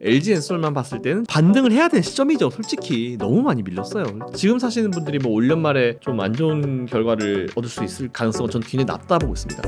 LG엔솔만 봤을 때는 반등을 해야 되는 시점이죠. 솔직히 너무 많이 밀렸어요. 지금 사시는 분들이 뭐 올 연말에 좀 안 좋은 결과를 얻을 수 있을 가능성은 전 굉장히 낮다 보고 있습니다.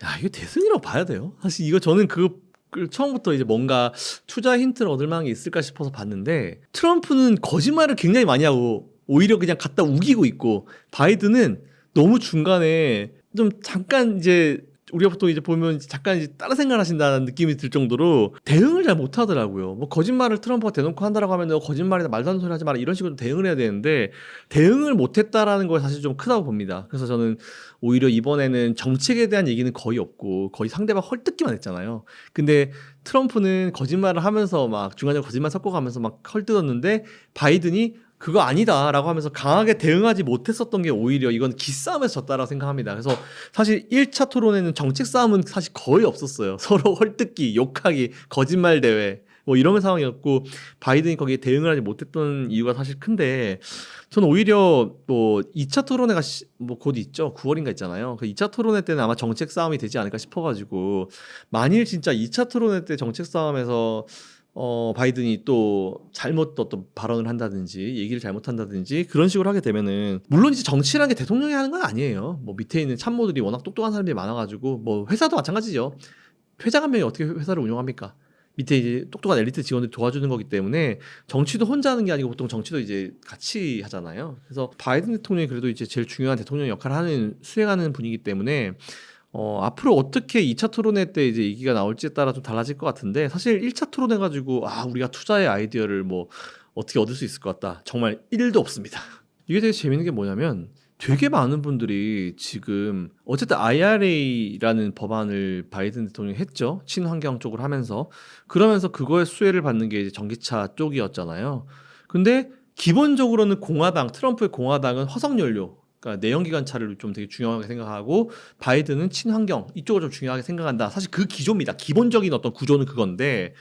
야, 이거 대승이라고 봐야 돼요. 사실 이거 저는 처음부터 이제 뭔가 투자 힌트를 얻을 만한 게 있을까 싶어서 봤는데, 트럼프는 거짓말을 굉장히 많이 하고 오히려 그냥 갖다 우기고 있고, 바이든은 너무 중간에 좀 잠깐 이제 우리가 보통 이제 보면 잠깐 이제 다른 생각을 하신다는 느낌이 들 정도로 대응을 잘 못하더라고요. 뭐 거짓말을 트럼프가 대놓고 한다라고 하면 거짓말이다, 말도 안 되는 소리 하지 마라, 이런 식으로 대응을 해야 되는데 대응을 못했다라는 거 사실 좀 크다고 봅니다. 그래서 저는 오히려 이번에는 정책에 대한 얘기는 거의 없고 거의 상대방 헐뜯기만 했잖아요. 근데 트럼프는 거짓말을 하면서 막 중간에 거짓말 섞어가면서 막 헐뜯었는데, 바이든이 그거 아니다라고 하면서 강하게 대응하지 못했었던 게 오히려 이건 기싸움에서 졌다라고 생각합니다. 그래서 사실 1차 토론에는 정책 싸움은 사실 거의 없었어요. 서로 헐뜯기, 욕하기, 거짓말 대회 뭐 이런 상황이었고, 바이든이 거기에 대응을 하지 못했던 이유가 사실 큰데, 저는 오히려 뭐 2차 토론회가 뭐 곧 있죠. 9월인가 있잖아요. 그 2차 토론회 때는 아마 정책 싸움이 되지 않을까 싶어가지고, 만일 진짜 2차 토론회 때 정책 싸움에서 바이든이 또 잘못 어떤 발언을 한다든지 얘기를 잘못한다든지 그런 식으로 하게 되면은, 물론 이제 정치라는 게 대통령이 하는 건 아니에요. 뭐 밑에 있는 참모들이 워낙 똑똑한 사람들이 많아가지고, 뭐 회사도 마찬가지죠. 회장 한 명이 어떻게 회사를 운영합니까? 밑에 이제 똑똑한 엘리트 직원들이 도와주는 거기 때문에 정치도 혼자 하는 게 아니고 보통 정치도 이제 같이 하잖아요. 그래서 바이든 대통령이 그래도 이제 제일 중요한 대통령 역할을 수행하는 분이기 때문에 앞으로 어떻게 2차 토론회 때 이제 얘기가 나올지에 따라 좀 달라질 것 같은데, 사실 1차 토론회 가지고 우리가 투자의 아이디어를 뭐 어떻게 얻을 수 있을 것 같다, 정말 1도 없습니다. 이게 되게 재밌는 게 뭐냐면, 되게 많은 분들이 지금 어쨌든 IRA라는 법안을 바이든 대통령이 했죠. 친환경 쪽으로 하면서. 그러면서 그거에 수혜를 받는 게 이제 전기차 쪽이었잖아요. 근데 기본적으로는 트럼프의 공화당은 화석연료, 그러니까 내연기관차를 좀 되게 중요하게 생각하고, 바이든은 친환경 이쪽을 좀 중요하게 생각한다. 사실 그 기조입니다. 기본적인 어떤 구조는 그건데,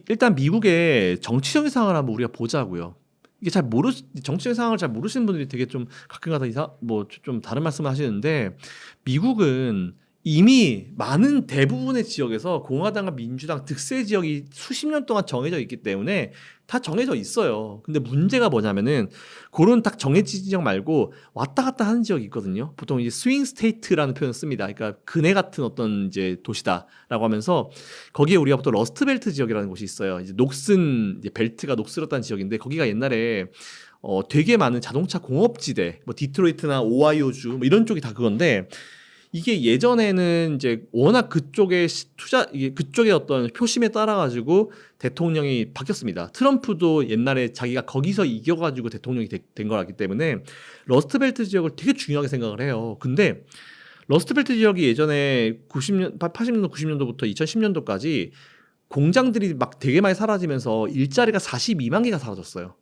일단 미국의 정치적인 상황을 한번 우리가 보자고요. 이게 정치적인 상황을 잘 모르시는 분들이 되게 좀 가끔가다 좀 다른 말씀을 하시는데, 미국은 이미 많은 대부분의 지역에서 공화당과 민주당 득세 지역이 수십 년 동안 정해져 있기 때문에 다 정해져 있어요. 근데 문제가 뭐냐면은, 그런 딱 정해진 지역 말고 왔다 갔다 하는 지역이 있거든요. 보통 이제 스윙 스테이트라는 표현을 씁니다. 그러니까 그네 같은 어떤 이제 도시다라고 하면서, 거기에 우리가 보통 러스트벨트 지역이라는 곳이 있어요. 이제 이제 벨트가 녹슬었다는 지역인데, 거기가 옛날에 되게 많은 자동차 공업지대, 뭐 디트로이트나 오하이오주 뭐 이런 쪽이 다 그건데, 이게 예전에는 이제 워낙 그쪽의 어떤 표심에 따라 가지고 대통령이 바뀌었습니다. 트럼프도 옛날에 자기가 거기서 이겨가지고 대통령이 된 거라기 때문에 러스트벨트 지역을 되게 중요하게 생각을 해요. 근데 러스트벨트 지역이 예전에 80년도 90년도부터 2010년도까지 공장들이 막 되게 많이 사라지면서 일자리가 42만 개가 사라졌어요.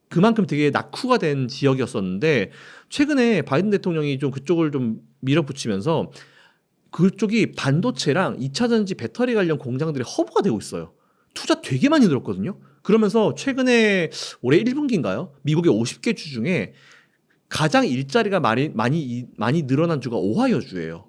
그만큼 되게 낙후가 된 지역이었었는데, 최근에 바이든 대통령이 좀 그쪽을 좀 밀어붙이면서 그쪽이 반도체랑 2차전지 배터리 관련 공장들이 허브가 되고 있어요. 투자 되게 많이 늘었거든요. 그러면서 최근에 올해 1분기인가요? 미국의 50개 주 중에 가장 일자리가 많이 늘어난 주가 오하이오주예요.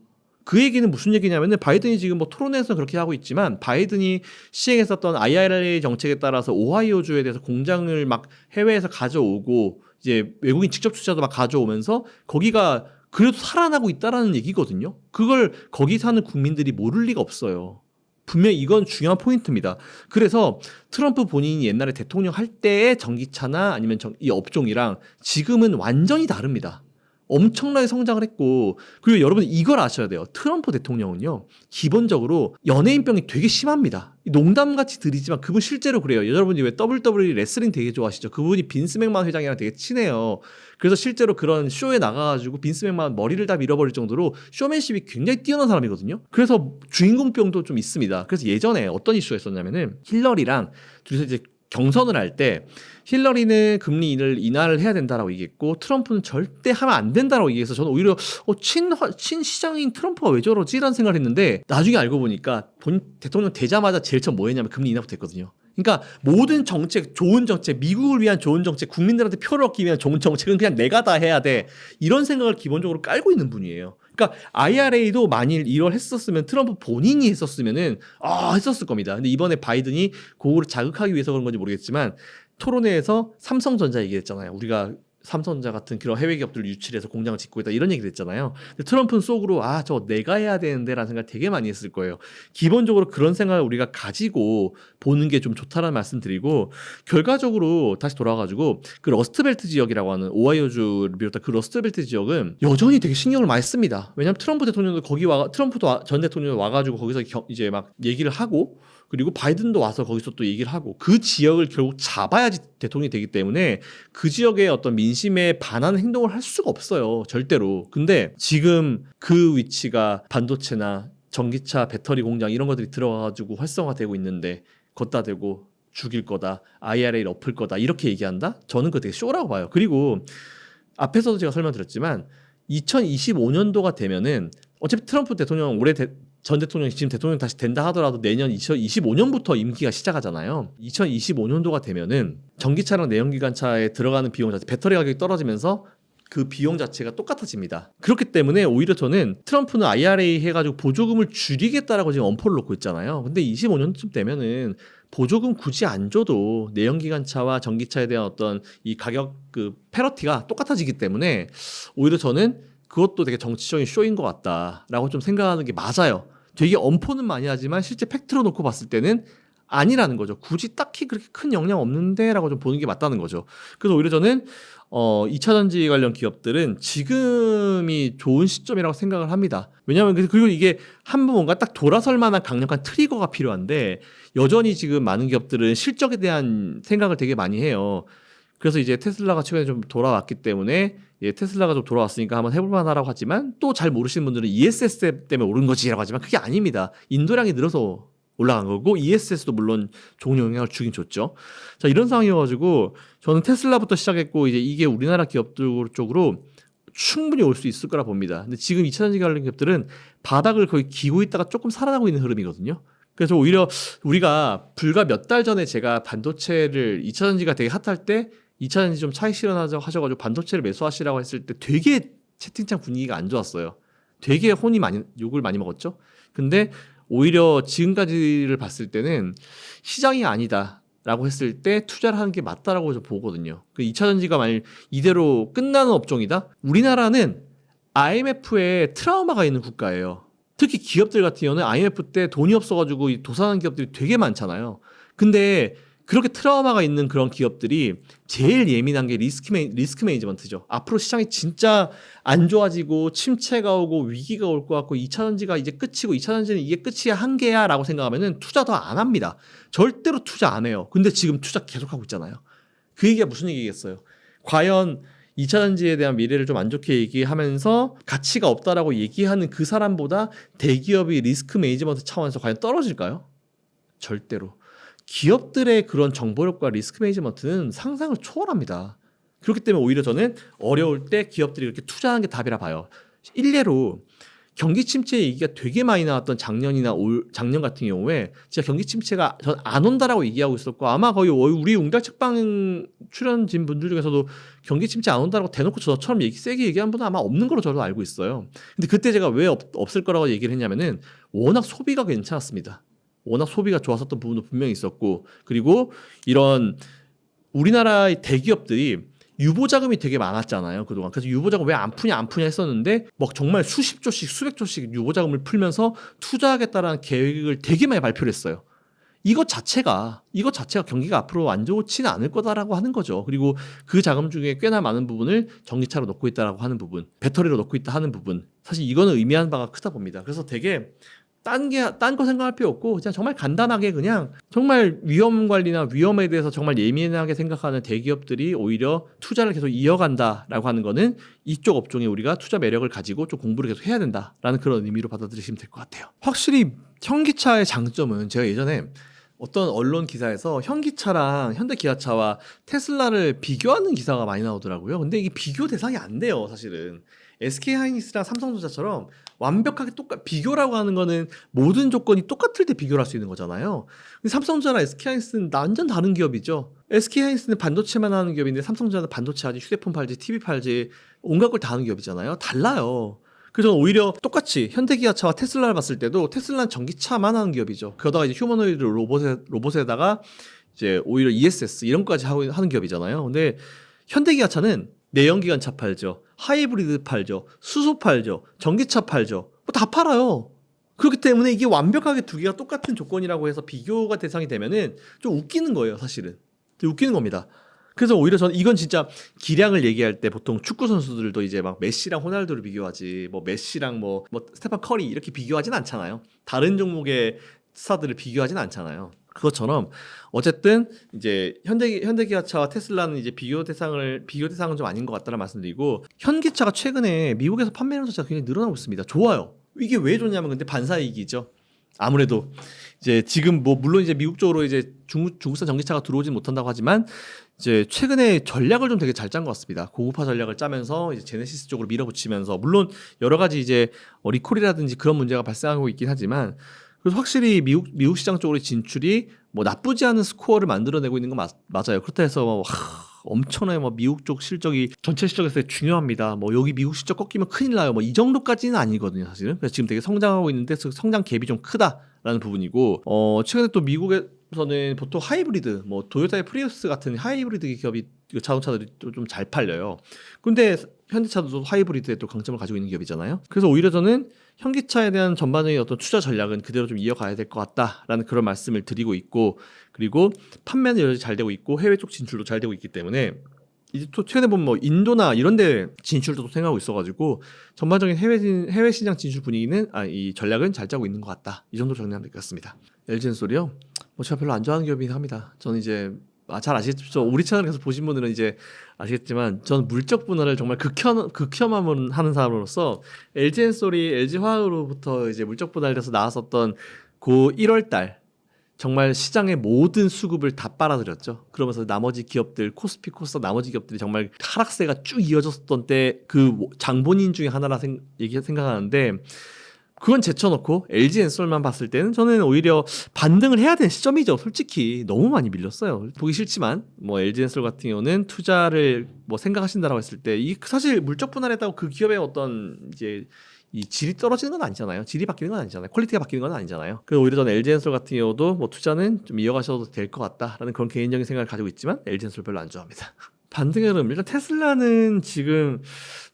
그 얘기는 무슨 얘기냐면은, 바이든이 지금 뭐 토론회에서 그렇게 하고 있지만, 바이든이 시행했었던 IRA 정책에 따라서 오하이오주에 대해서 공장을 막 해외에서 가져오고, 이제 외국인 직접 투자도 막 가져오면서 거기가 그래도 살아나고 있다라는 얘기거든요. 그걸 거기 사는 국민들이 모를 리가 없어요. 분명히 이건 중요한 포인트입니다. 그래서 트럼프 본인이 옛날에 대통령 할 때의 전기차나 아니면 이 업종이랑 지금은 완전히 다릅니다. 엄청나게 성장을 했고, 그리고 여러분 이걸 아셔야 돼요. 트럼프 대통령은요, 기본적으로 연예인병이 되게 심합니다. 농담같이 들리지만 그분 실제로 그래요. 여러분이 왜 WWE 레슬링 되게 좋아하시죠? 그분이 빈스 맥만 회장이랑 되게 친해요. 그래서 실제로 그런 쇼에 나가가지고 빈스 맥만 머리를 다 밀어버릴 정도로 쇼맨십이 굉장히 뛰어난 사람이거든요. 그래서 주인공병도 좀 있습니다. 그래서 예전에 어떤 이슈가 있었냐면은, 힐러리랑 둘이서 이제 경선을 할 때 힐러리는 금리를 인하를 해야 된다라고 얘기했고, 트럼프는 절대 하면 안 된다라고 얘기해서, 저는 오히려 친시장인 트럼프가 왜 저러지? 라는 생각을 했는데, 나중에 알고 보니까 대통령 되자마자 제일 처음 뭐 했냐면 금리 인하부터 했거든요. 그러니까 모든 정책, 좋은 정책, 미국을 위한 좋은 정책, 국민들한테 표를 얻기 위한 좋은 정책은 그냥 내가 다 해야 돼. 이런 생각을 기본적으로 깔고 있는 분이에요. 그러니까 IRA도 만일 이걸 했었으면 트럼프 본인이 했었으면은 했었을 겁니다. 근데 이번에 바이든이 그거를 자극하기 위해서 그런 건지 모르겠지만 토론회에서 삼성전자 얘기했잖아요. 우리가 삼성전자 같은 그런 해외 기업들을 유치해서 공장을 짓고 있다 이런 얘기를 했잖아요. 근데 트럼프는 속으로 저거 내가 해야 되는데 라는 생각을 되게 많이 했을 거예요. 기본적으로 그런 생각을 우리가 가지고 보는 게 좀 좋다라는 말씀 드리고 결과적으로 다시 돌아와가지고 그 러스트벨트 지역이라고 하는 오하이오주를 비롯한 그 러스트벨트 지역은 여전히 되게 신경을 많이 씁니다. 왜냐하면 트럼프 대통령도 트럼프도 전 대통령이 와가지고 거기서 이제 막 얘기를 하고 그리고 바이든도 와서 거기서 또 얘기를 하고 그 지역을 결국 잡아야지 대통령이 되기 때문에 그 지역의 어떤 민심에 반하는 행동을 할 수가 없어요. 절대로. 근데 지금 그 위치가 반도체나 전기차 배터리 공장 이런 것들이 들어가가지고 활성화되고 있는데 걷다 대고 죽일 거다. IRA를 엎을 거다. 이렇게 얘기한다? 저는 그거 되게 쇼라고 봐요. 그리고 앞에서도 제가 설명드렸지만 2025년도가 되면은 어차피 트럼프 대통령 전 대통령이 지금 대통령 다시 된다 하더라도 내년 2025년부터 임기가 시작하잖아요. 2025년도가 되면은 전기차랑 내연기관차에 들어가는 비용 자체, 배터리 가격이 떨어지면서 그 비용 자체가 똑같아집니다. 그렇기 때문에 오히려 저는 트럼프는 IRA 해가지고 보조금을 줄이겠다라고 지금 엄포를 놓고 있잖아요. 근데 25년쯤 되면은 보조금 굳이 안 줘도 내연기관차와 전기차에 대한 어떤 이 가격 그 패러티가 똑같아지기 때문에 오히려 저는 그것도 되게 정치적인 쇼인 것 같다라고 좀 생각하는 게 맞아요. 되게 엄포는 많이 하지만 실제 팩트로 놓고 봤을 때는 아니라는 거죠. 굳이 딱히 그렇게 큰 영향 없는데 라고 좀 보는 게 맞다는 거죠. 그래서 오히려 저는 2차 전지 관련 기업들은 지금이 좋은 시점이라고 생각을 합니다. 왜냐하면 그리고 이게 한번 뭔가 딱 돌아설 만한 강력한 트리거가 필요한데 여전히 지금 많은 기업들은 실적에 대한 생각을 되게 많이 해요. 그래서 이제 테슬라가 최근에 좀 돌아왔기 때문에 테슬라가 좀 돌아왔으니까 한번 해볼 만하라고 하지만 또 잘 모르시는 분들은 ESS 때문에 오른 거지라고 하지만 그게 아닙니다. 인도량이 늘어서 올라간 거고 ESS도 물론 좋은 영향을 주긴 줬죠. 자, 이런 상황이어가지고 저는 테슬라부터 시작했고 이제 이게 우리나라 기업들 쪽으로 충분히 올 수 있을 거라 봅니다. 근데 지금 2차 전지 관련 기업들은 바닥을 거의 기고 있다가 조금 살아나고 있는 흐름이거든요. 그래서 오히려 우리가 불과 몇 달 전에 제가 반도체를 2차 전지가 되게 핫할 때 2차 전지 좀 차익 실현하자고 하셔가지고 반도체를 매수하시라고 했을 때 되게 채팅창 분위기가 안 좋았어요. 되게 욕을 많이 먹었죠. 근데 오히려 지금까지를 봤을 때는 시장이 아니다라고 했을 때 투자를 하는 게 맞다라고 좀 보거든요. 그 2차 전지가 만일 이대로 끝나는 업종이다? 우리나라는 IMF에 트라우마가 있는 국가예요. 특히 기업들 같은 경우는 IMF 때 돈이 없어가지고 도산한 기업들이 되게 많잖아요. 근데 그렇게 트라우마가 있는 그런 기업들이 제일 예민한 게 리스크 매니지먼트죠. 앞으로 시장이 진짜 안 좋아지고 침체가 오고 위기가 올 것 같고 2차 전지가 이제 끝이고 2차 전지는 이게 끝이야 한계야 라고 생각하면은 투자 더 안 합니다. 절대로 투자 안 해요. 근데 지금 투자 계속하고 있잖아요. 그 얘기가 무슨 얘기겠어요? 과연 2차 전지에 대한 미래를 좀 안 좋게 얘기하면서 가치가 없다라고 얘기하는 그 사람보다 대기업이 리스크 매니지먼트 차원에서 과연 떨어질까요? 절대로. 기업들의 그런 정보력과 리스크 매니지먼트는 상상을 초월합니다. 그렇기 때문에 오히려 저는 어려울 때 기업들이 이렇게 투자하는 게 답이라 봐요. 일례로 경기 침체 얘기가 되게 많이 나왔던 작년 같은 경우에 진짜 경기 침체가 전 안 온다라고 얘기하고 있었고 아마 거의 우리 웅달 책방 출연진 분들 중에서도 경기 침체 안 온다라고 대놓고 저처럼 세게 얘기한 분은 아마 없는 걸로 저도 알고 있어요. 근데 그때 제가 왜 없을 거라고 얘기를 했냐면은 워낙 소비가 괜찮았습니다. 워낙 소비가 좋았었던 부분도 분명히 있었고 그리고 이런 우리나라의 대기업들이 유보자금이 되게 많았잖아요 그동안. 그래서 유보자금 왜 안 푸냐 했었는데 막 정말 수십 조씩 수백 조씩 유보자금을 풀면서 투자하겠다라는 계획을 되게 많이 발표를 했어요. 이것 자체가 경기가 앞으로 안 좋지는 않을 거다라고 하는 거죠. 그리고 그 자금 중에 꽤나 많은 부분을 전기차로 넣고 있다라고 하는 부분, 배터리로 넣고 있다 하는 부분, 사실 이거는 의미하는 바가 크다 봅니다. 그래서 되게 딴 거 생각할 필요 없고 그냥 정말 간단하게 그냥 정말 위험 관리나 위험에 대해서 정말 예민하게 생각하는 대기업들이 오히려 투자를 계속 이어간다라고 하는 거는 이쪽 업종에 우리가 투자 매력을 가지고 좀 공부를 계속 해야 된다라는 그런 의미로 받아들이시면 될 것 같아요. 확실히 현기차의 장점은 제가 예전에 어떤 언론 기사에서 현기차랑 현대기아차와 테슬라를 비교하는 기사가 많이 나오더라고요. 근데 이게 비교 대상이 안 돼요, 사실은. SK하이닉스랑 삼성전자처럼 완벽하게 비교라고 하는 거는 모든 조건이 똑같을 때 비교를 할 수 있는 거잖아요. 근데 삼성전자랑 SK하이닉스는 완전 다른 기업이죠. SK하이닉스는 반도체만 하는 기업인데 삼성전자는 반도체 하지, 휴대폰 팔지, TV 팔지, 온갖 걸 다 하는 기업이잖아요. 달라요. 그래서 오히려 똑같이 현대기아차와 테슬라를 봤을 때도 테슬라는 전기차만 하는 기업이죠. 그러다가 이제 휴머노이드 로봇에다가 이제 오히려 ESS 이런 것까지 하는 기업이잖아요. 근데 현대기아차는 내연기관차 팔죠, 하이브리드 팔죠, 수소 팔죠, 전기차 팔죠. 뭐 다 팔아요. 그렇기 때문에 이게 완벽하게 두 개가 똑같은 조건이라고 해서 비교가 대상이 되면은 좀 웃기는 거예요, 사실은. 좀 웃기는 겁니다. 그래서 오히려 저는 이건 진짜 기량을 얘기할 때 보통 축구 선수들도 이제 막 메시랑 호날두를 비교하지, 뭐 메시랑 뭐 스테판 커리 이렇게 비교하진 않잖아요. 다른 종목의 스타들을 비교하진 않잖아요. 그것처럼 어쨌든 이제 현대기아차와 테슬라는 이제 비교 대상은 좀 아닌 것 같다는 말씀드리고, 현기차가 최근에 미국에서 판매량 자체가 굉장히 늘어나고 있습니다. 좋아요. 이게 왜 좋냐면 근데 반사이익이죠. 아무래도 이제 지금 뭐 물론 이제 미국 쪽으로 이제 중국산 전기차가 들어오진 못한다고 하지만 이제 최근에 전략을 좀 되게 잘 짠 것 같습니다. 고급화 전략을 짜면서 이제 제네시스 쪽으로 밀어붙이면서, 물론 여러 가지 이제 리콜이라든지 그런 문제가 발생하고 있긴 하지만 그래서 확실히 미국 시장 쪽으로 진출이 뭐 나쁘지 않은 스코어를 만들어내고 있는 건 맞아요. 그렇다 해서 엄청나게 뭐 미국 쪽 실적이 전체 실적에서 중요합니다. 뭐 여기 미국 실적 꺾이면 큰일 나요. 뭐 이 정도까지는 아니거든요, 사실은. 그래서 지금 되게 성장하고 있는데 성장 갭이 좀 크다라는 부분이고, 최근에 또 미국에서는 보통 하이브리드, 뭐 도요타의 프리우스 같은 하이브리드 기업이 자동차들이 좀 잘 팔려요. 근데 현대차도 하이브리드에 또 강점을 가지고 있는 기업이잖아요. 그래서 오히려 저는 현기차에 대한 전반적인 어떤 투자 전략은 그대로 좀 이어가야 될 것 같다라는 그런 말씀을 드리고 있고, 그리고 판매는 여전히 잘 되고 있고 해외 쪽 진출도 잘 되고 있기 때문에 이제 또 최근에 보면 뭐 인도나 이런 데 진출도 생각하고 있어가지고 전반적인 해외 시장 진출 분위기는 이 전략은 잘 짜고 있는 것 같다. 이 정도 정리하면 될 것 같습니다. LG엔솔이요? 뭐 제가 별로 안 좋아하는 기업이긴 합니다. 저는 이제 잘 아시겠죠? 우리 채널에서 보신 분들은 이제 아시겠지만 저는 물적 분할을 정말 극혐하는 사람으로서 LG엔솔이 LG화학으로부터 이제 물적 분할돼서 나왔었던 그 1월달 정말 시장의 모든 수급을 다 빨아들였죠. 그러면서 나머지 기업들, 코스피 코스닥 나머지 기업들이 정말 하락세가 쭉 이어졌던 때 그 장본인 중에 하나라 생각하는데, 그건 제쳐놓고 LG엔솔만 봤을 때는 저는 오히려 반등을 해야 되는 시점이죠. 솔직히 너무 많이 밀렸어요. 보기 싫지만 뭐 LG엔솔 같은 경우는 투자를 뭐 생각하신다라고 했을 때 이 사실 물적 분할했다고 그 기업의 어떤 이제 이 질이 떨어지는 건 아니잖아요. 질이 바뀌는 건 아니잖아요. 퀄리티가 바뀌는 건 아니잖아요. 그래서 오히려 저는 LG엔솔 같은 경우도 뭐 투자는 좀 이어가셔도 될 것 같다라는 그런 개인적인 생각을 가지고 있지만 LG엔솔 별로 안 좋아합니다. 반등의 흐름, 일단 테슬라는 지금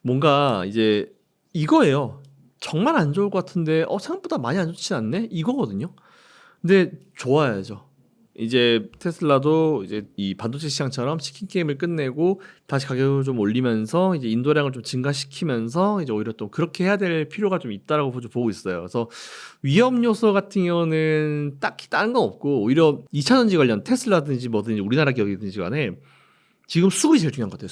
뭔가 이제 이거예요. 정말 안 좋을 것 같은데 생각보다 많이 안 좋지 않네? 이거거든요. 근데 좋아야죠. 이제 테슬라도 이제 이 반도체 시장처럼 치킨 게임을 끝내고 다시 가격을 좀 올리면서 이제 인도량을 좀 증가시키면서 이제 오히려 또 그렇게 해야 될 필요가 좀 있다라고 보고 있어요. 그래서 위험 요소 같은 경우는 딱히 다른 건 없고, 오히려 2차전지 관련 테슬라든지 뭐든지 우리나라 기업이든지 간에 지금 수급이 제일 중요한 것 같아요.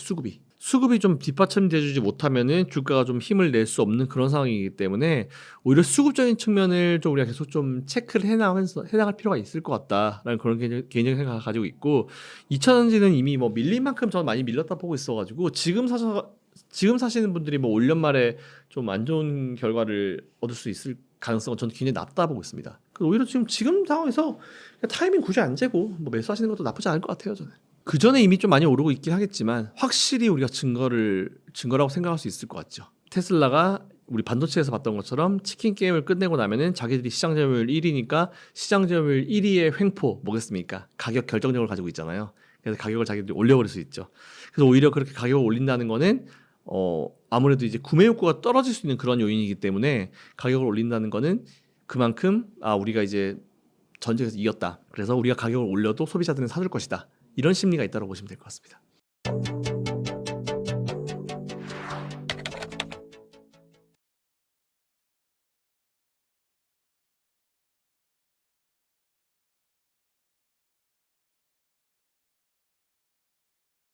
수급이 좀 뒷받침돼주지 못하면은 주가가 좀 힘을 낼 수 없는 그런 상황이기 때문에 오히려 수급적인 측면을 좀 우리가 계속 좀 체크를 해나갈 필요가 있을 것 같다라는 그런 개인적인 생각을 가지고 있고, 2차전지는 이미 뭐 밀린 만큼 저는 많이 밀렸다 보고 있어가지고 지금 사시는 분들이 뭐 올 연말에 좀 안 좋은 결과를 얻을 수 있을 가능성은 저는 굉장히 낮다 보고 있습니다. 오히려 지금 상황에서 타이밍 굳이 안 재고 뭐 매수하시는 것도 나쁘지 않을 것 같아요, 저는. 그 전에 이미 좀 많이 오르고 있긴 하겠지만 확실히 우리가 증거라고 생각할 수 있을 것 같죠. 테슬라가 우리 반도체에서 봤던 것처럼 치킨 게임을 끝내고 나면은 자기들이 시장 점유율 1위니까 시장 점유율 1위의 횡포 뭐겠습니까? 가격 결정력을 가지고 있잖아요. 그래서 가격을 자기들이 올려버릴 수 있죠. 그래서 오히려 그렇게 가격을 올린다는 거는 아무래도 이제 구매 욕구가 떨어질 수 있는 그런 요인이기 때문에 가격을 올린다는 거는 그만큼 우리가 이제 전쟁에서 이겼다. 그래서 우리가 가격을 올려도 소비자들은 사줄 것이다. 이런 심리가 있다고 보시면 될 것 같습니다.